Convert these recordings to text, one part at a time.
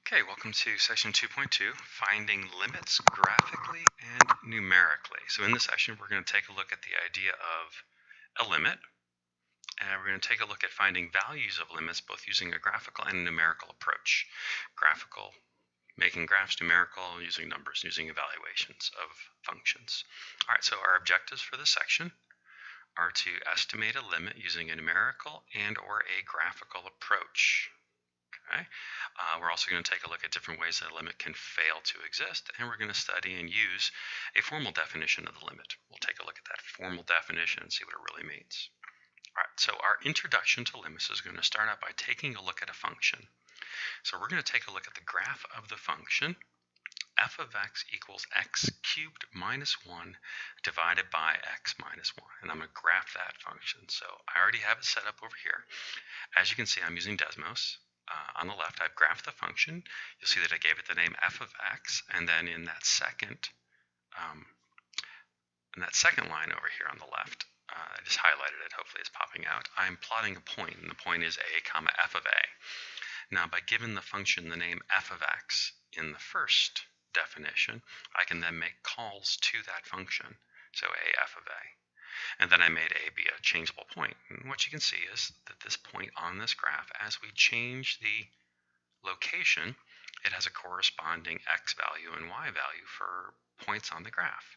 Okay, welcome to section 2.2, finding limits graphically and numerically. So in this section, we're going to take a look at the idea of a limit, and we're going to take a look at finding values of limits, both using a graphical and a numerical approach. Graphical, making graphs; numerical, using numbers, using evaluations of functions. All right, so our objectives for this section are to estimate a limit using a numerical and or a graphical approach. Okay. We're also going to take a look at different ways that a limit can fail to exist, and we're going to study and use a formal definition of the limit. We'll take a look at that formal definition and see what it really means. All right, so our introduction to limits is going to start out by taking a look at a function. So we're going to take a look at the graph of the function f of x equals x cubed minus 1 divided by x minus 1. And I'm going to graph that function. So I already have it set up over here. As you can see, I'm using Desmos. On the left, I've graphed the function. You'll see that I gave it the name f of x, and then in that second line over here on the left, I just highlighted it. Hopefully, it's popping out. I'm plotting a point, and the point is a comma f of a. Now, by giving the function the name f of x in the first definition, I can then make calls to that function. So a f of a. And then I made a be a changeable point. And what you can see is that this point on this graph, as we change the location, it has a corresponding x value and y value for points on the graph.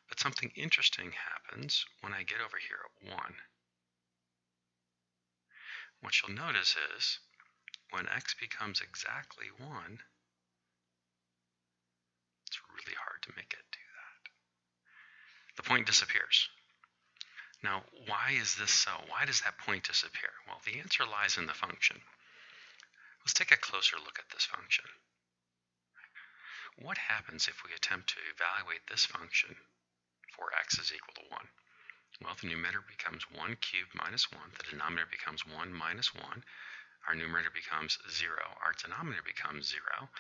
But something interesting happens when I get over here at 1. What you'll notice is when x becomes exactly 1, it's really hard to make it do that. The point disappears. Now, why is this so? Why does that point disappear? Well, the answer lies in the function. Let's take a closer look at this function. What happens if we attempt to evaluate this function for x is equal to 1? Well, the numerator becomes 1 cubed minus 1. The denominator becomes 1 minus 1. Our numerator becomes 0. Our denominator becomes 0.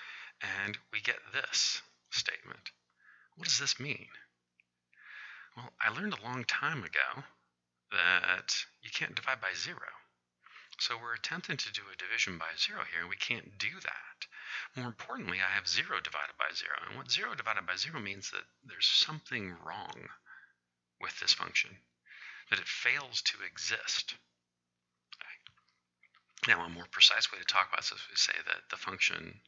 And we get this statement. What does this mean? Well, I learned a long time ago that you can't divide by 0. So we're attempting to do a division by 0 here, and we can't do that. More importantly, I have 0 divided by 0. And what 0 divided by 0 means that there's something wrong with this function, that it fails to exist. Okay. Now, a more precise way to talk about this is to say that the function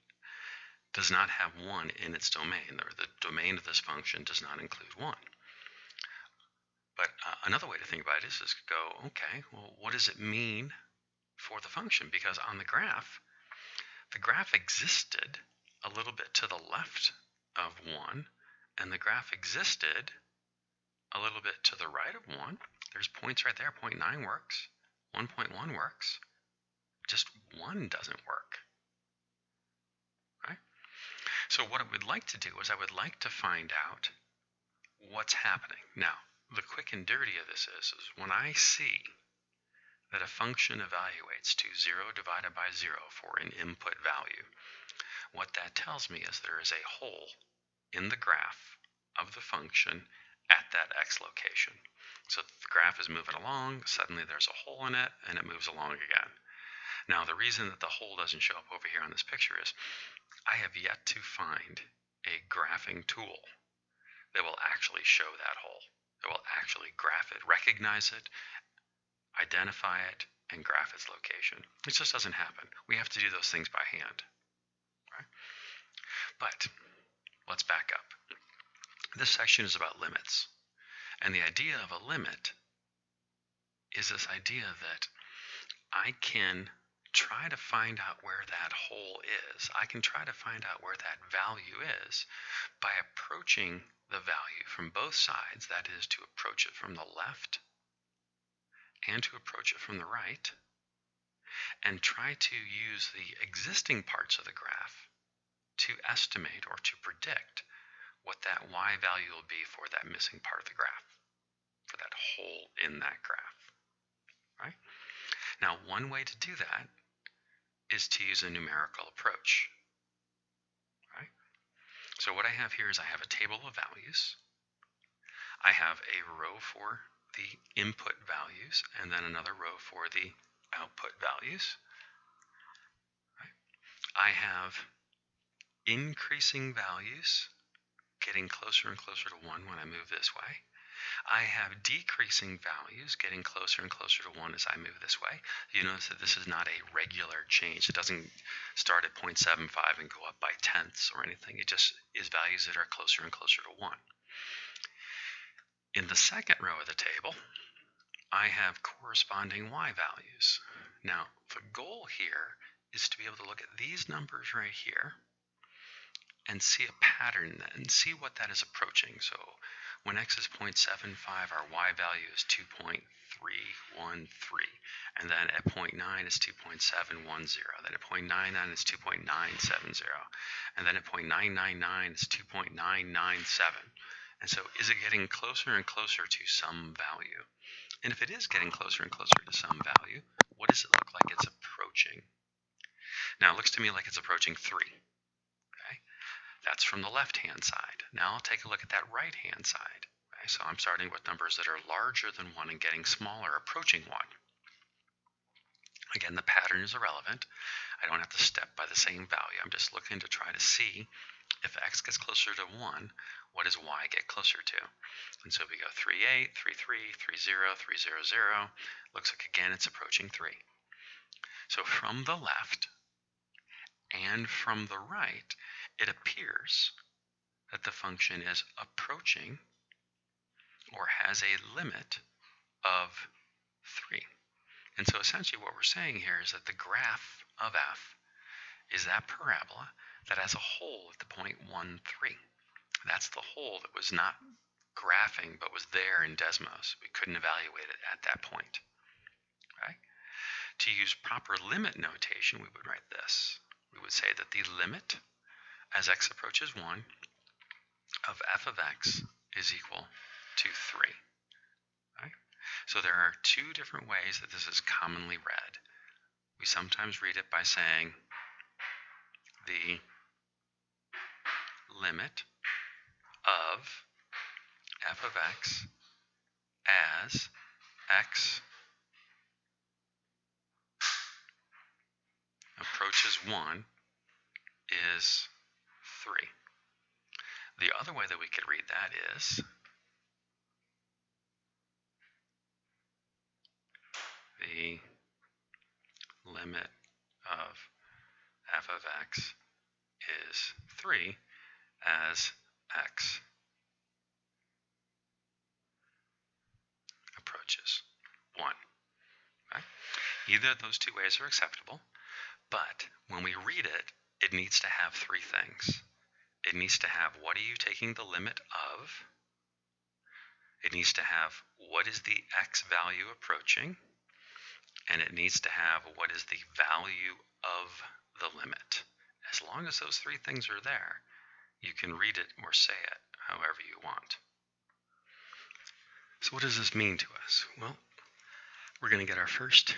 does not have 1 in its domain, or the domain of this function does not include 1. But another way to think about it is to go, okay, well, what does it mean for the function? Because on the graph existed a little bit to the left of 1, and the graph existed a little bit to the right of 1. There's points right there. 0.9 works. 1.1 works. Just 1 doesn't work. Right? So what I would like to do is I would like to find out what's happening. Now, the quick and dirty of this is when I see that a function evaluates to 0 divided by 0 for an input value, what that tells me is there is a hole in the graph of the function at that x location. So if the graph is moving along, suddenly there's a hole in it, and it moves along again. Now, the reason that the hole doesn't show up over here on this picture is I have yet to find a graphing tool that will actually show that hole. It will actually graph it, recognize it, identify it, and graph its location. It just doesn't happen. We have to do those things by hand. Right? But let's back up. This section is about limits. And the idea of a limit is this idea that I can try to find out where that hole is. I can try to find out where that value is by approaching the value from both sides, that is, to approach it from the left and to approach it from the right, and try to use the existing parts of the graph to estimate or to predict what that y value will be for that missing part of the graph, for that hole in that graph. Right? Now, one way to do that is to use a numerical approach. Right? So what I have here is I have a table of values. I have a row for the input values and then another row for the output values. Right? I have increasing values, getting closer and closer to 1 when I move this way. I have decreasing values, getting closer and closer to 1 as I move this way. You notice that this is not a regular change. It doesn't start at 0.75 and go up by tenths or anything. It just is values that are closer and closer to 1. In the second row of the table, I have corresponding y values. Now, the goal here is to be able to look at these numbers right here and see a pattern and see what that is approaching. So when x is 0.75, our y value is 2.313, and then at 0.9 is 2.710, then at 0.99 is 2.970, and then at 0.999 is 2.997. And so is it getting closer and closer to some value? And if it is getting closer and closer to some value, what does it look like it's approaching? Now it looks to me like it's approaching 3. Okay? That's from the left-hand side. Now I'll take a look at that right-hand side. Okay? So I'm starting with numbers that are larger than 1 and getting smaller, approaching 1. Again, the pattern is irrelevant. I don't have to step by the same value. I'm just looking to try to see if x gets closer to 1, what does y get closer to? And so we go 3.8, 3.3, 3.0, 3.0, 0. Looks like, again, it's approaching 3. So from the left and from the right, it appears that the function is approaching or has a limit of 3. And so essentially what we're saying here is that the graph of f is that parabola that has a hole at the point 1, 3. That's the hole that was not graphing but was there in Desmos. We couldn't evaluate it at that point. Okay? To use proper limit notation, we would write this. We would say that the limit as x approaches 1 of f of x is equal to 3. Okay? So there are two different ways that this is commonly read. We sometimes read it by saying the limit of f of x as x approaches 1 is 3. The other way that we could read that is the limit of f of x is 3 as x approaches 1. Okay? Either of those two ways are acceptable, but when we read it, it needs to have three things. It needs to have what are you taking the limit of? It needs to have what is the x value approaching? And it needs to have what is the value of the limit. As long as those three things are there, you can read it or say it however you want. So what does this mean to us? Well, we're going to get our first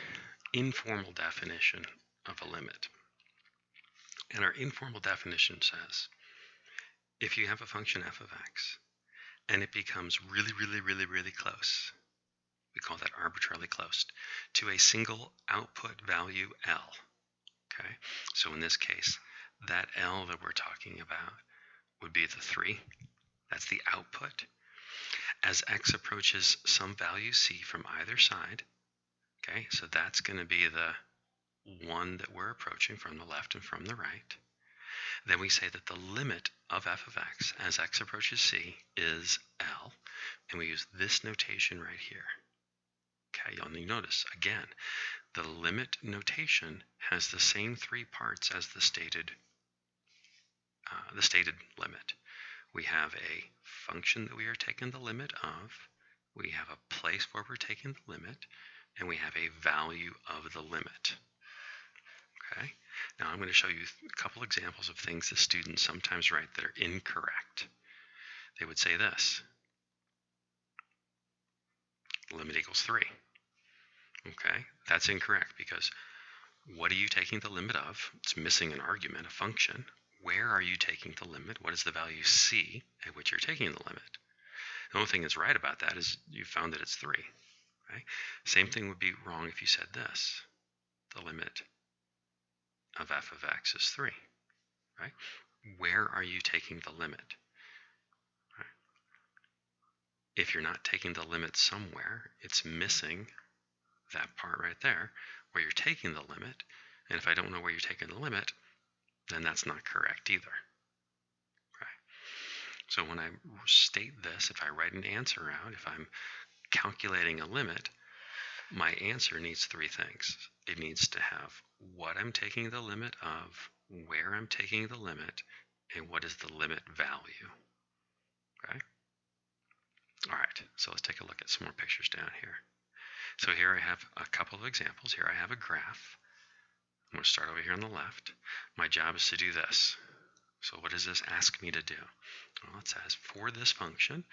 informal definition of a limit. And our informal definition says, if you have a function f of x, and it becomes really close, we call that arbitrarily close, to a single output value L. Okay, so in this case, that L that we're talking about would be the 3. That's the output. As x approaches some value c from either side, okay, so that's going to be the one that we're approaching from the left and from the right. Then we say that the limit of f of x as x approaches c is L, and we use this notation right here. Okay, you'll notice, again, the limit notation has the same three parts as the stated limit. We have a function that we are taking the limit of, we have a place where we're taking the limit, and we have a value of the limit. Okay, now I'm going to show you a couple examples of things that students sometimes write that are incorrect. They would say this: limit equals 3. Okay, that's incorrect because what are you taking the limit of? It's missing an argument, a function. Where are you taking the limit? What is the value c at which you're taking the limit? The only thing that's right about that is you found that it's 3. Okay? Same thing would be wrong if you said this. The limit of f of x is 3. Right? where are you taking the limit? Right? If you're not taking the limit somewhere, it's missing that part right there where you're taking the limit. And if I don't know where you're taking the limit, then that's not correct either. Right? So when I state this, if I write an answer out, if I'm calculating a limit, my answer needs three things. It needs to have what I'm taking the limit of, where I'm taking the limit, and what is the limit value. Okay? All right, so let's take a look at some more pictures down here. So here I have a couple of examples. Here I have a graph. I'm going to start over here on the left. My job is to do this. So what does this ask me to do? Well, it says, for this function,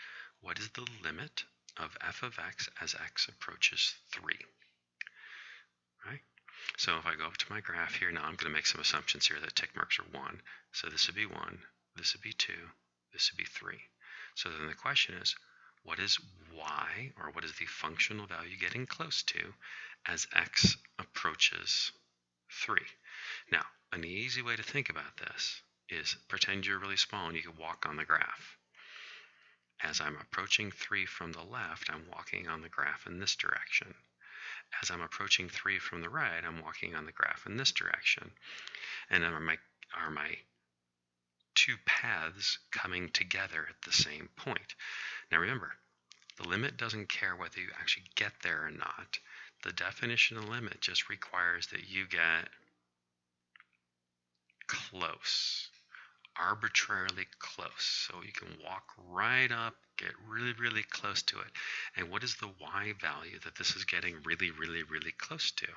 what is the limit of f of x as x approaches 3? Right? So if I go up to my graph here, now I'm going to make some assumptions here that tick marks are 1. So this would be 1, this would be 2, this would be 3. So then the question is, what is y, or what is the functional value getting close to as x approaches 3? Now, an easy way to think about this is pretend you're really small and you can walk on the graph. As I'm approaching 3 from the left, I'm walking on the graph in this direction. As I'm approaching 3 from the right, I'm walking on the graph in this direction. And are my two paths coming together at the same point? Now remember, the limit doesn't care whether you actually get there or not. The definition of limit just requires that you get close, arbitrarily close. So you can walk right up, get really, really close to it. And what is the y value that this is getting really, really, really close to?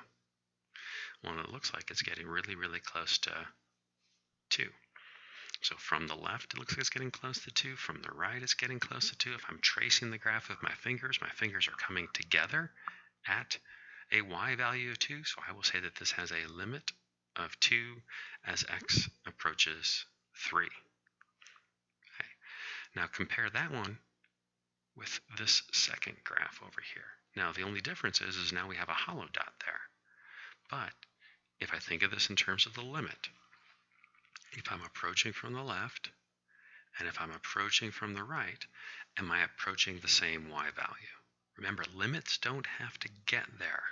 Well, it looks like it's getting really, really close to 2. So from the left, it looks like it's getting close to 2. From the right, it's getting close to 2. If I'm tracing the graph with my fingers are coming together at a y value of 2. So I will say that this has a limit of 2 as x approaches 3. Okay. Now compare that one with this second graph over here. Now the only difference is now we have a hollow dot there. But if I think of this in terms of the limit, if I'm approaching from the left, and if I'm approaching from the right, am I approaching the same y value? Remember, limits don't have to get there.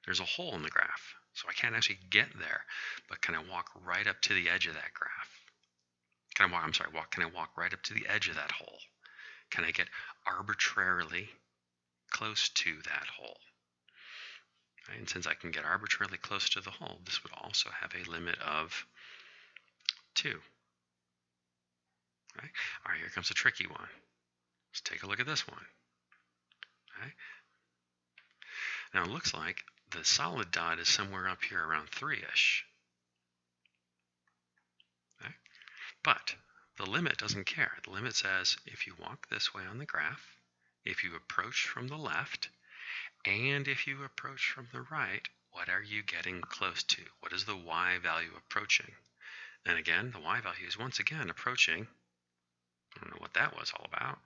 There's a hole in the graph, so I can't actually get there, but can I walk right up to the edge of that graph? Can I walk right up to the edge of that hole? Can I get arbitrarily close to that hole? Right? And since I can get arbitrarily close to the hole, this would also have a limit of 2. Right? All right, here comes a tricky one. Let's take a look at this one. Okay. Now it looks like the solid dot is somewhere up here around 3-ish. Okay. But the limit doesn't care. The limit says if you walk this way on the graph, if you approach from the left, and if you approach from the right, what are you getting close to? What is the y value approaching? And again, the y value is once again approaching. I don't know what that was all about.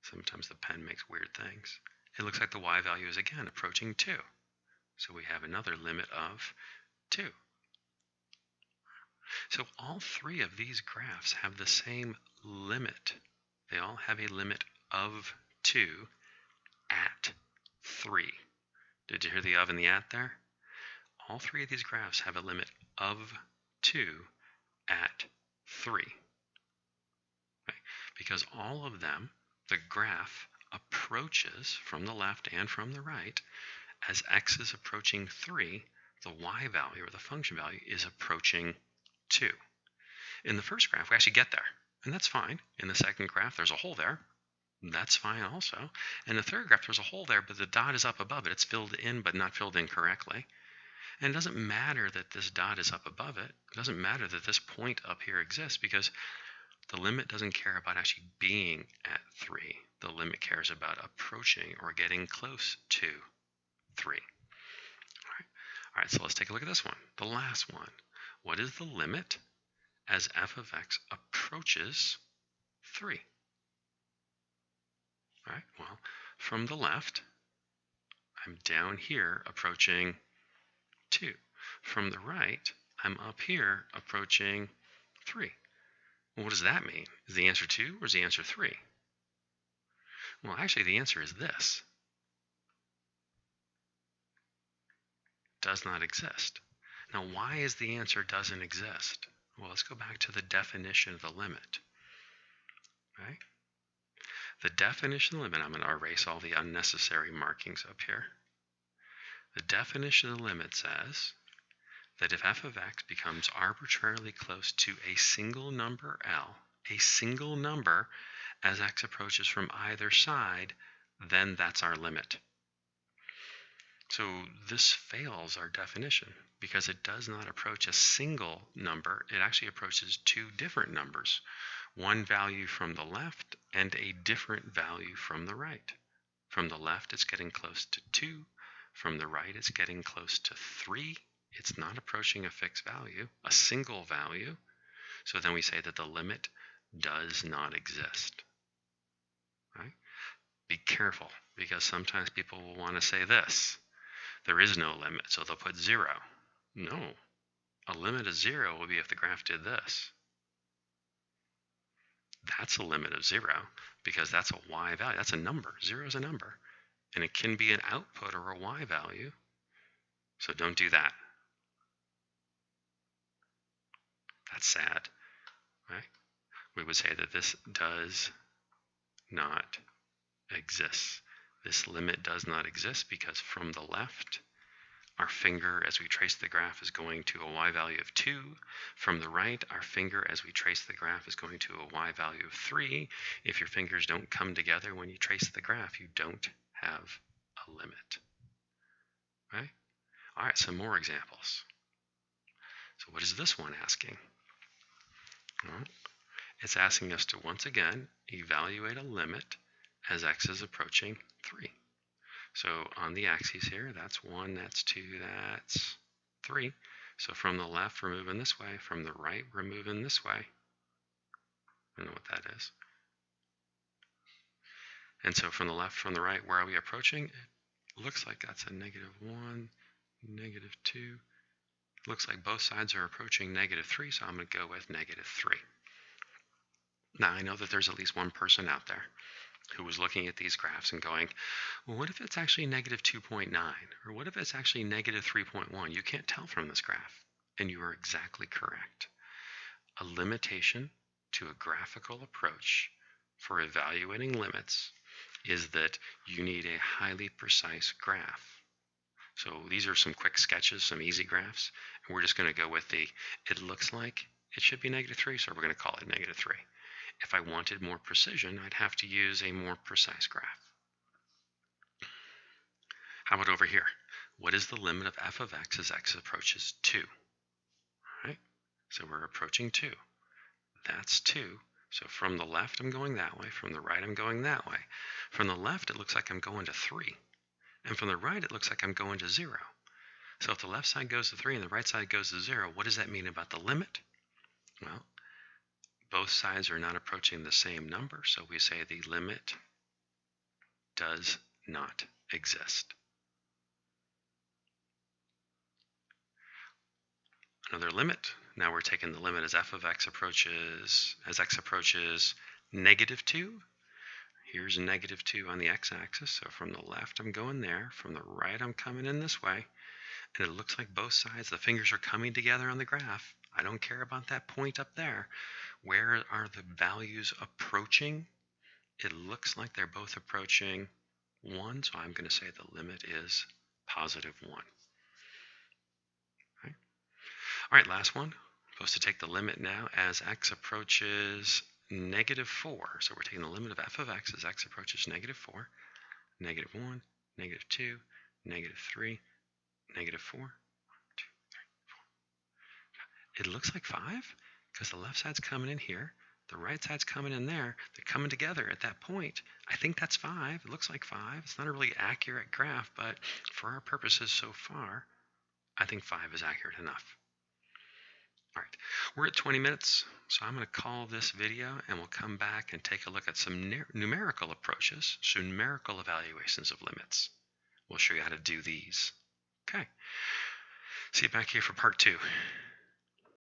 Sometimes the pen makes weird things. It looks like the y value is again approaching 2. So we have another limit of 2. So all 3 of these graphs have the same limit. They all have a limit of 2 at 3. Did you hear the of and the at there? All 3 of these graphs have a limit of 2 at 3. Okay? Because all of them, the graph approaches from the left and from the right. As x is approaching 3, the y value, or the function value, is approaching 2. In the first graph, we actually get there, and that's fine. In the second graph, there's a hole there. That's fine also. In the third graph, there's a hole there, but the dot is up above it. It's filled in, but not filled in correctly. And it doesn't matter that this dot is up above it. It doesn't matter that this point up here exists, because the limit doesn't care about actually being at 3. The limit cares about approaching or getting close to 3. All right, so let's take a look at this one, the last one. What is the limit as f of x approaches 3? All right, well, from the left, I'm down here approaching 2. From the right, I'm up here approaching 3. Well, what does that mean? Is the answer 2 or is the answer 3? Well, actually, the answer is this. Does not exist. Now, why is the answer doesn't exist? Well, let's go back to the definition of the limit. Right? The definition of the limit, I'm going to erase all the unnecessary markings up here. The definition of the limit says that if f of x becomes arbitrarily close to a single number L, a single number as x approaches from either side, then that's our limit. So this fails our definition because it does not approach a single number. It actually approaches two different numbers, one value from the left and a different value from the right. From the left, it's getting close to 2. From the right, it's getting close to 3. It's not approaching a fixed value, a single value. So then we say that the limit does not exist. Right? Be careful, because sometimes people will want to say this. There is no limit, so they'll put 0. No. A limit of 0 will be if the graph did this. That's a limit of 0 because that's a y value. That's a number. 0 is a number. And it can be an output or a y value. So don't do that. That's sad. Right? We would say that this does not exist. This limit does not exist because from the left, our finger as we trace the graph is going to a y value of 2. From the right, our finger as we trace the graph is going to a y value of 3. If your fingers don't come together when you trace the graph, you don't have a limit. Right? All right, some more examples. So what is this one asking? Well, it's asking us to once again evaluate a limit as x is approaching 3. So on the axes here, that's 1, that's 2, that's 3. So from the left, we're moving this way. From the right, we're moving this way. I don't know what that is. And so from the left, from the right, where are we approaching? It looks like that's a -1, -2. It looks like both sides are approaching -3, so I'm going to go with -3. Now, I know that there's at least one person out there who was looking at these graphs and going, well, what if it's actually -2.9? Or what if it's actually -3.1? You can't tell from this graph. And you are exactly correct. A limitation to a graphical approach for evaluating limits is that you need a highly precise graph. So these are some quick sketches, some easy graphs. And we're just going to go with it looks like it should be -3, so we're going to call it -3. If I wanted more precision, I'd have to use a more precise graph. How about over here? What is the limit of f of x as x approaches 2? All right, so we're approaching 2. That's 2. So from the left, I'm going that way. From the right, I'm going that way. From the left, it looks like I'm going to 3. And from the right, it looks like I'm going to 0. So if the left side goes to 3 and the right side goes to 0, what does that mean about the limit? Well, both sides are not approaching the same number, so we say the limit does not exist. Another limit. Now we're taking the limit as f of x approaches, -2. Here's -2 on the x-axis, so from the left I'm going there, from the right I'm coming in this way, and it looks like both sides, the fingers are coming together on the graph. I don't care about that point up there. Where are the values approaching? It looks like they're both approaching 1, so I'm going to say the limit is +1. Okay. All right, last one. I'm supposed to take the limit now as x approaches -4. So we're taking the limit of f of x as x approaches -4, -1, -2, -3, -4. It looks like 5 because the left side's coming in here, the right side's coming in there. They're coming together at that point. I think that's 5. It looks like 5. It's not a really accurate graph, but for our purposes so far, I think 5 is accurate enough. All right, we're at 20 minutes, so I'm going to call this video and we'll come back and take a look at some numerical approaches, so numerical evaluations of limits. We'll show you how to do these. Okay, see you back here for part 2.